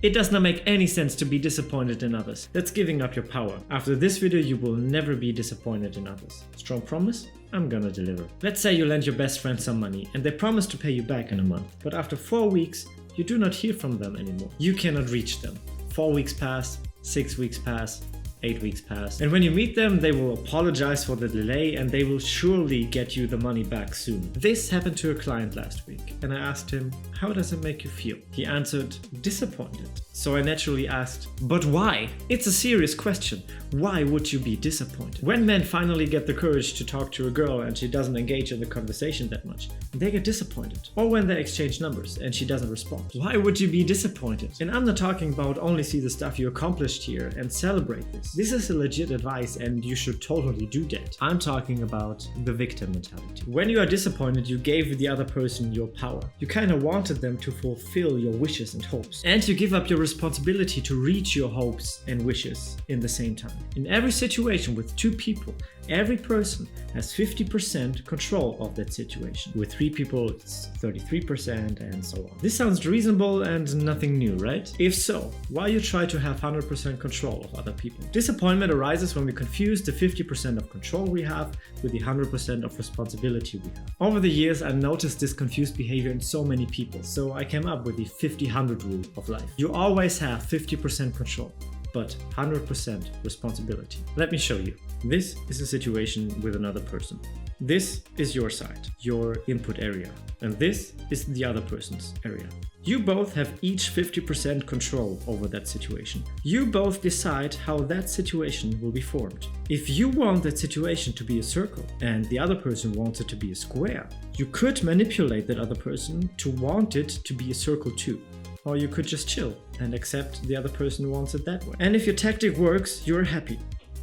It does not make any sense to be disappointed in others. That's giving up your power. After this video, you will never be disappointed in others. Strong promise? I'm gonna deliver. Let's say you lend your best friend some money and they promise to pay you back in a month, but after 4 weeks, you do not hear from them anymore. You cannot reach them. 4 weeks pass, 6 weeks pass, 8 weeks pass. And when you meet them, they will apologize for the delay and they will surely get you the money back soon. This happened to a client last week and I asked him, how does it make you feel? He answered, disappointed. So I naturally asked, but why? It's a serious question. Why would you be disappointed? When men finally get the courage to talk to a girl and she doesn't engage in the conversation that much, they get disappointed. Or when they exchange numbers and she doesn't respond. Why would you be disappointed? And I'm not talking about only see the stuff you accomplished here and celebrate this. This is a legit advice and you should totally do that. I'm talking about the victim mentality. When you are disappointed, you gave the other person your power. You kind of wanted them to fulfill your wishes and hopes. And you give up your responsibility to reach your hopes and wishes in the same time. In every situation with 2 people, every person has 50% control of that situation. With 3 people, it's 33% and so on. This sounds reasonable and nothing new, right? If so, why you try to have 100% control of other people? Disappointment arises when we confuse the 50% of control we have with the 100% of responsibility we have. Over the years, I noticed this confused behavior in so many people, so I came up with the 50-100 rule of life. You always have 50% control, but 100% responsibility. Let me show you. This is a situation with another person. This is your side, your input area, and this is the other person's area. You both have each 50% control over that situation. You both decide how that situation will be formed. If you want that situation to be a circle and the other person wants it to be a square, you could manipulate that other person to want it to be a circle too. Or you could just chill and accept the other person wants it that way. And if your tactic works, you're happy.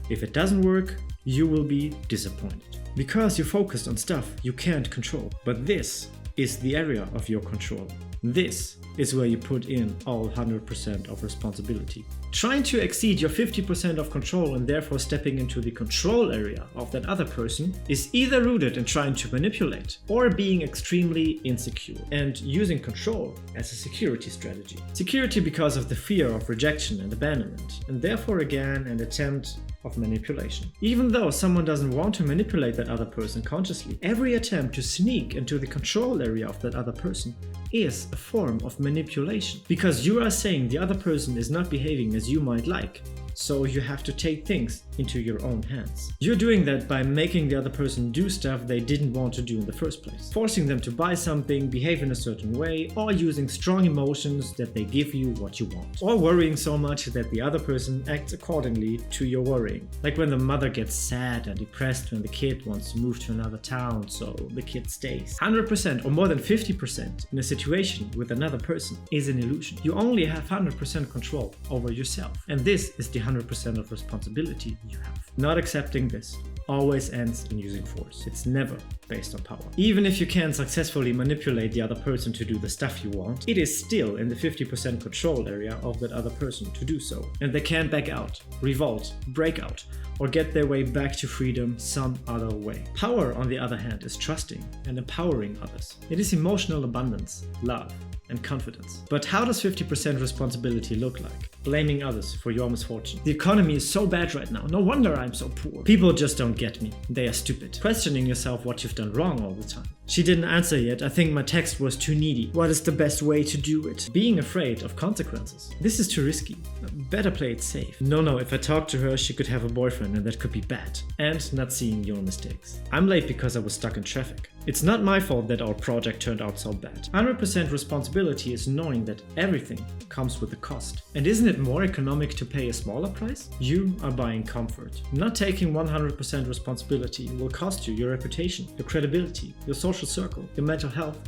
If it doesn't work, you will be disappointed. Because you're focused on stuff you can't control. But this is the area of your control. This is where you put in all 100% of responsibility. Trying to exceed your 50% of control and therefore stepping into the control area of that other person is either rooted in trying to manipulate or being extremely insecure and using control as a security strategy. Security because of the fear of rejection and abandonment, and therefore again an attempt of manipulation. Even though someone doesn't want to manipulate that other person consciously, every attempt to sneak into the control area of that other person is a form of manipulation. Because you are saying the other person is not behaving as you might like, so you have to take things into your own hands. You're doing that by making the other person do stuff they didn't want to do in the first place. Forcing them to buy something, behave in a certain way, or using strong emotions that they give you what you want. Or worrying so much that the other person acts accordingly to your worrying. Like when the mother gets sad and depressed when the kid wants to move to another town, so the kid stays. 100% or more than 50% in a situation with another person is an illusion. You only have 100% control over yourself. And this is the 100% of responsibility you have. Not accepting this always ends in using force. It's never based on power. Even if you can successfully manipulate the other person to do the stuff you want, it is still in the 50% control area of that other person to do so. And they can't back out, revolt, break out, or get their way back to freedom some other way. Power, on the other hand, is trusting and empowering others. It is emotional abundance, love, and confidence. But how does 50% responsibility look like? Blaming others for your misfortune. The economy is so bad right now. No wonder I'm so poor. People just don't get me. They are stupid. Questioning yourself what you've done wrong all the time. She didn't answer yet. I think my text was too needy. What is the best way to do it? Being afraid of consequences. This is too risky. Better play it safe. No, if I talk to her, she could have a boyfriend and that could be bad. And not seeing your mistakes. I'm late because I was stuck in traffic. It's not my fault that our project turned out so bad. 100% responsibility is knowing that everything comes with a cost. And isn't it more economic to pay a smaller price? You are buying comfort. Not taking 100% responsibility will cost you your reputation, your credibility, your social circle, your mental health,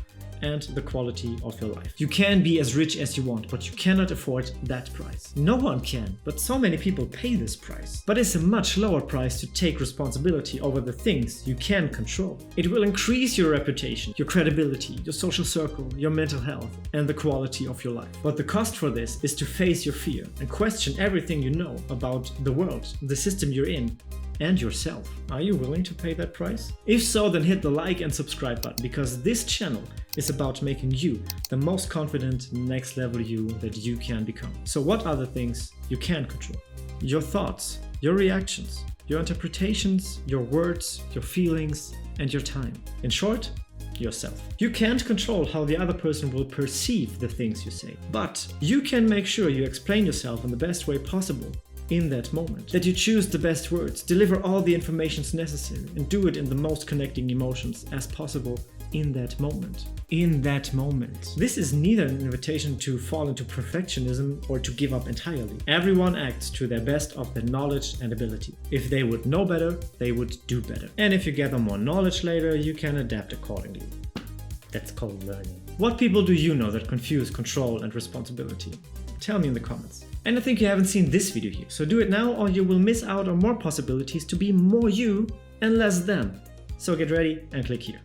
and the quality of your life. You can be as rich as you want, but you cannot afford that price. No one can, but so many people pay this price. But it's a much lower price to take responsibility over the things you can control. It will increase your reputation, your credibility, your social circle, your mental health, and the quality of your life. But the cost for this is to face your fear and question everything you know about the world, the system you're in, and yourself. Are you willing to pay that price? If so, then hit the like and subscribe button, because this channel is about making you the most confident next level you that you can become. So what are the things you can control? Your thoughts, your reactions, your interpretations, your words, your feelings, and your time. In short, yourself. You can't control how the other person will perceive the things you say, but you can make sure you explain yourself in the best way possible in that moment. That you choose the best words, deliver all the information necessary, and do it in the most connecting emotions as possible in that moment. In that moment. This is neither an invitation to fall into perfectionism or to give up entirely. Everyone acts to their best of their knowledge and ability. If they would know better, they would do better. And if you gather more knowledge later, you can adapt accordingly. That's called learning. What people do you know that confuse control and responsibility? Tell me in the comments. And I think you haven't seen this video here, so do it now or you will miss out on more possibilities to be more you and less them. So get ready and click here.